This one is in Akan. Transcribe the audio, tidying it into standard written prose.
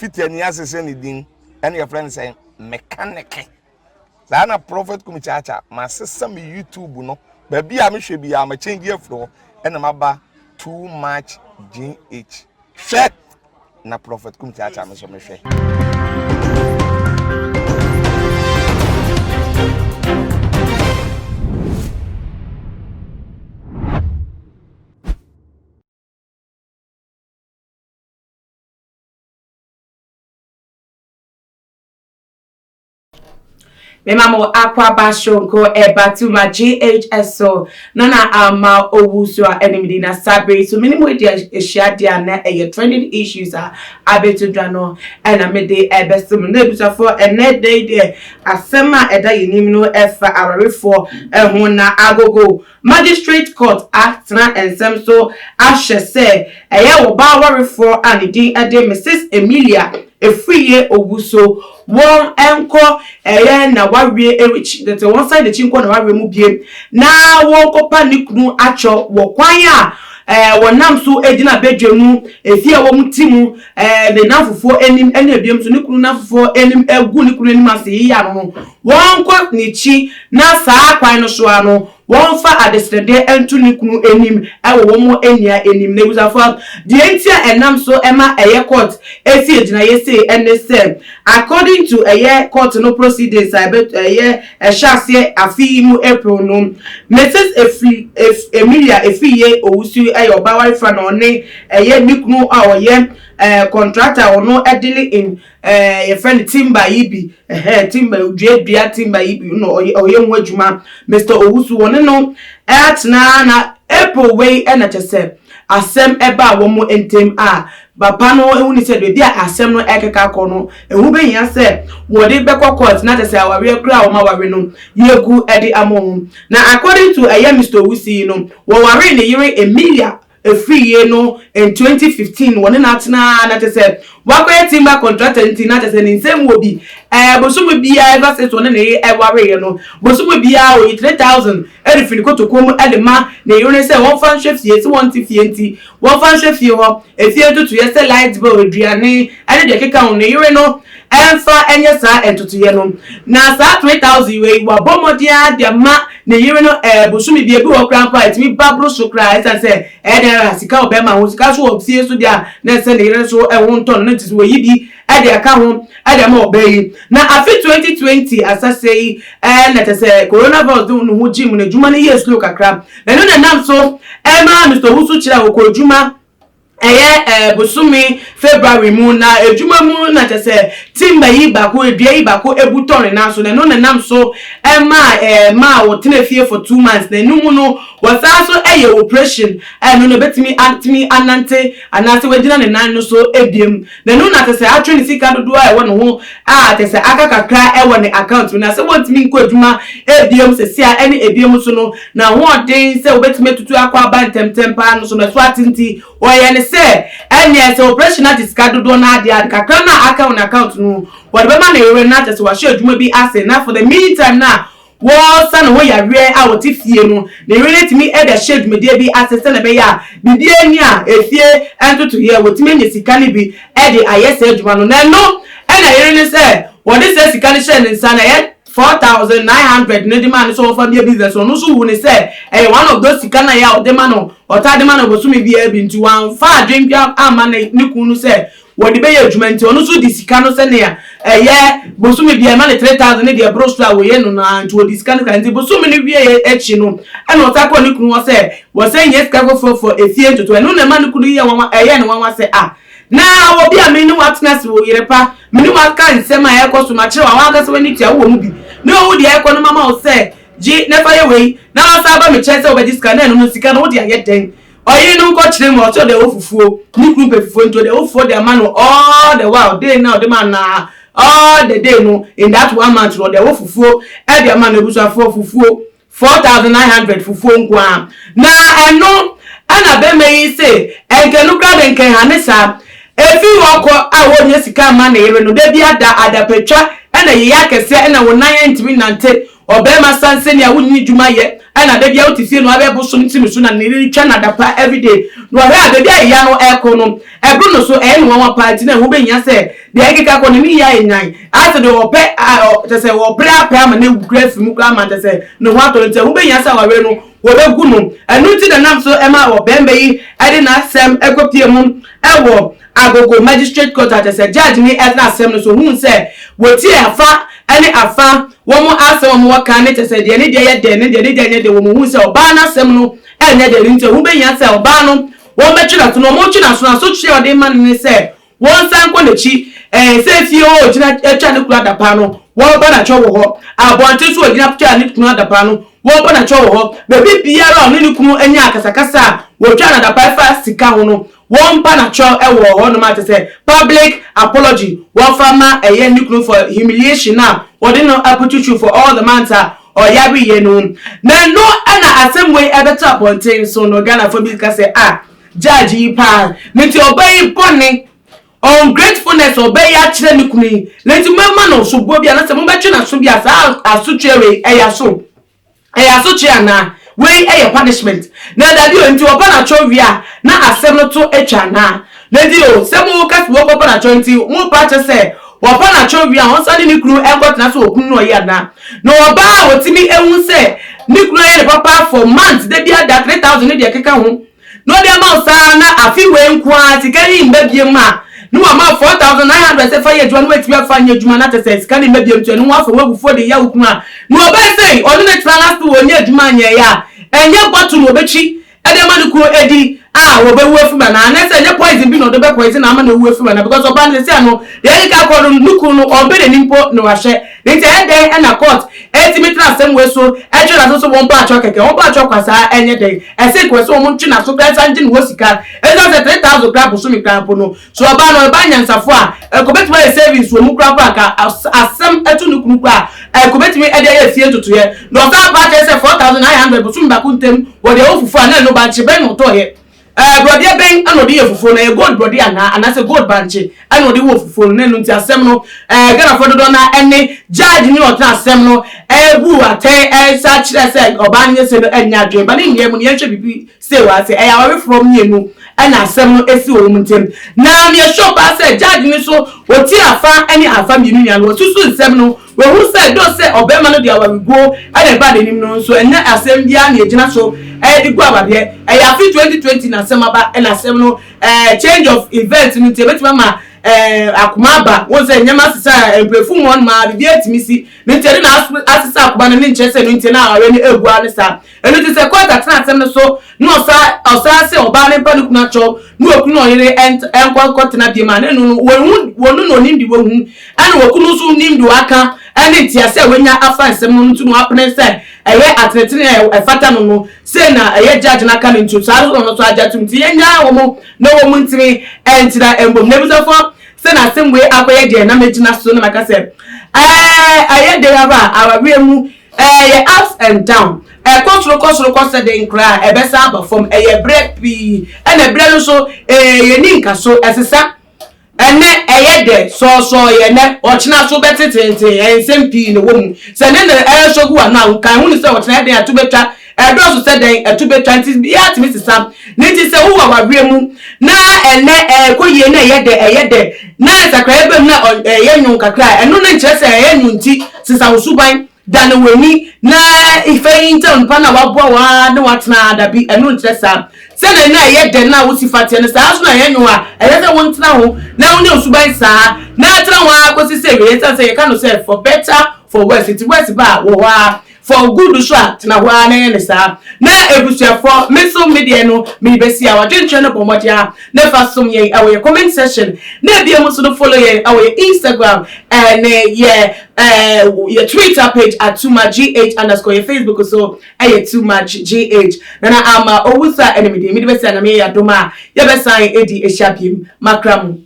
fiti ani asese ni din and your friend say mechanic na prophet kumichacha ma sesa me YouTube no ba bia me hwe bia ma change afro and ma ba too much GH hwe na prophet kumichacha me so me hwe Memamo aqua bashonko batuma 𝐅orc𝒆s nana ama owusu enemy na sabre so minimum dia shadia na trending issues abetu dwano na mede besum na ebusafo ene dey asema eda yinim no efa ararefo ho na agogo magistrate court act na ensem so ahye wo ba warefo anidin ede Mrs Emilia Efriye Owuso won enko na wawie erich that one side the chinko na wawie mu biem na won kopa nikunu acho wo kwan wonam so edina bedwemu efie wo mutimu the nafofo enim ene biem so nikunu nafofo enim egu nikunu enim ase ya no won ko nichi na saa kwan no so ano won fa adestede entu nikunu enim wo mo enia enim na usafo the entia enam so ema court esi edina yese nsem according to court no proceedings about shase afimu April no Mrs Emilia Efriye Owusu oba wife na one nikunu contractor ono edili in your friend timber yibi timber dua timber yibi no oyenwu adwuma Mr Owusu won no na April way na chese asem eba wo mo entem baba no ehu ni se de bia asem no ekeka ko no ehu be hia se wo de beko court na chese awawe kura wo ma wawe no yegu edi amon na according to Mr Owusu no wo ware ne yire Emilia Efriye no in 2015 won na tena na chese wakwa timber contractor nti na chese ni nsem wo bi bosumu bia ever since won na ware no bosumu bia o 3000 erifini kotokom edema na yone se won fan hwefie ti won ti fie nti won fan hwefie ho efie tutu ye se light bill aduane ade de keka won na yore no enfa enye sa entutu ye no na sa 3000 we wa bomodia de ma na yore no bosumu bia bi wo krampa etimi babro so kra esa se ede sika obema ho sika so ofie so dia na se na yore so won ton na tisi we yibi ade aka ho ade ma obayi na afi 2020 asasei na tese coronavirus no ho jim na juma na yes slow kakra na no na nam so Mr Owusu chira okojuma busumi February mu na ejuma mu na tese timba yi bako edua yi bako ebuton na so na no na nam so ma wo tenefie for 2 months na numu no wasaso operation no no betimi antimi anante anase wagina ne nan no so ebiem na no na tese atwe sika dodo wo no ho tese akakakra ne account na se wontimi nko ejuma ebiem se sia ene ebiem so no na ho den se obetimi tutu akwa bantemtem pa no so na so atinti oye ne se enya se operation at sika dodo na ade kakra na account no whatever na yore na tese wa share ejuma bi ase na for the meantime na wo san wo ya re a wo ti fie no na relate me e da shade me dey bi access na be ya bibie ni a efie entutu here wo ti me ne sika ni bi e de ayese adwuma no na no e na yere ni say wo de say sika ni share ni san na 4,900 no de man so for be business no so wo ni say one of those sika na ya o de man no o ta de man no so me bi e bi nti wan fa adwen bia ama na ni kunu say wo de be ya adwuma nti ono so di sika no se na ya bosumi bia ma 3000 ne de brosla wo ye no na nti wo di sika no kan nti bosumi ne wie echi no e no ta ko ni kunu wo say yes ka go for efie ntoto no na ma ni kunu ye wan ne wan say na wo bia me ni watness wo yerepa me ni waka nsema ekoso ma kire wa aka se wani tia wo mu bi no wo di eko no mama wo say ji ne fa ye we na wa sa ba me chese wo be di sika na no sika no wo di aye den oyi no ko kire mo so de ofufuo ni kunu pe fufuo nto de ofufuo de man all the while day now the man na all the day no in that 1 month no de ofufuo e de man ebusa fufuo 4,900 fufuo nkwa na eno ana be me say enke no kra de enke hanesa efi woko awo nye sika ma na yere no de bia da adapetwa na ye yakese na wonan ntimi nante obema sanse ne wunni dwuma ye ana da bia wotifie no abebo so ntimi so na ne twa na dapa everyday no hwe a da bia no eko no ebru no so no wa party na wo benya se de ekeka ko ne ya enyan ase de wo pe tese wo pra pra ma ne wukra fimu kra ma tese no ho atolente wo benya se wawe no wo begu no enu ti da nam so ema wo bembe yi ade na asem ekopie mu ewo agogo magistrate court tese judge ni etna asem no so hu se wo ti afa ene afa wo mo ase wo mo waka ne tese de ne de ye de ne de wo mo hu se oba na asem no enye de nte wo benya se oba no wo metwira so no mo twina so na so twe ode man ni se won san ko nechi se fie o gina etwa ne kula da pa no wo ba na cho wo ho abonte so gina twa ne kula da pa no wo ba na cho wo ho be biara ne ne kunu anya akasakasa wo twa na da pa fa sika ho no won ba na cho wo ho no ma te se public apology wo fama eye ne kunu for humiliation na wo de no apology for all the matter or yabi ye no na no ana asemwe ebeta ponten so no Ghana for bi ka se judge pa nti obey bone ungratefulness obey ya kire ni kunu nti mama no so bo bia na se mo betwe na so bia sa asotwe eya so che ana we eya punishment na da bi nti oba na cho wia na asem no to etwa na nti o se mo ka fi oba na cho nti mo pa che se oba na cho wia on sani ni kunu engot na so okunu no ya na no oba otimi ehun se ni kunu ya papa for months de bia da 3000 ni de keka ho no de ma sa na afi we nkwa tikari mbabie ma no ama 4900 se fa ye dwan wetimi afa nya dwuma na tese sika ni mbabie mtu no afa wegufo de ya ukunu a no oba sei onu ne trans to onye dwuma nya ya enye botu no obechi ede ma ni kunu edi wo be wuafu ba na na se nya poison bi no do be poison ama na wuafu ba na because oba ne se no de ka ko no nuku no obe de nimpo no wahye de nti ede na court etimi transem we so ejo na so won pa acho keke won pa acho kwasa enye de ese ko so won twi na so kra sanje no sika ejo se 3000 kra so mi kra po no so oba no ba nyansafo a ko betuma e service wo mu kra pa ka asem etu nuku kra ko betumi ede ye fie tutu ye no sa pa se 4900 bo so mi ba kuntem wo de ofufu na no ba chi be no to ye brody ben anodi yefufu na gold brody ana se gold banche anodi wofufu na nu nti asem no Ghana for do na ene judge ni otan asem no bu ate sa kire se obanye se no enya dwen ba ni nye mu ye hwe bibi se wa se aware from yenu ana asem no esi wo muntem na me show ba se judge ni so oti afa ene afa mi nu no susu nsem no we hu se do se obema no dia wa go ana ba de nim no so enya asem bia na ejina so di go abade ya fi 2020 na semaba na sem no change of event ni te betima ma akumaba won se nyama sisa emprefu mon ma bi etimisi ni te na asisa akuba na ni nchese ni te na awe ni egu anisa enu te se kwata tena asem no so no osa se oba ne pa ni kuna cho no okunu oyire enkwa kwatena bi ma ne no wonu no nimdi wo hu ana wokunu so nimdi waka ani ti ase wenya afa asem no ntu no apne se eye atletine efata no se na eye judge na kan ntu sa no so aja tumti yenya wo mo na wo mo ntimi entira embom na bizofo se na asem we akoye de na megina so na maka se eye de aba awawe mu ye ups and down kosoro kose de nkra ebesa aba from eye break pi ene bre no so ye ni nka so esesa ene eye de so ye ne ochina so betete ensem pi no wo mu se ne na so gu ana kan hu ni se ochina de atubetwa do so se den atubetwa nti ya timi sisa nti se wo wa mu na ene koye na eye de na sakra ebe na eye nyun kakra eno na nche se eye nyun nti sisa usuban dan weni na ife intel pa na wabua wa na watna adabi eno nche sa se na eye de na wo sifate ne sa so na eye nyun a eye se won tna ho na won usuban sa na tna wa ko se we se ye kan say for better for worse it worse ba wo wa for good shot na wa na ne sa na ebusuafo meso media no me besi a wadwentwe no pomodia na fa som ye our comment section na bia mo so no follow ye our Instagram and your Twitter page at @tumagh_ your Facebook so @tumagh na ama owusa enemy me besi na me ya doma ye besan edi ehyiapim makramu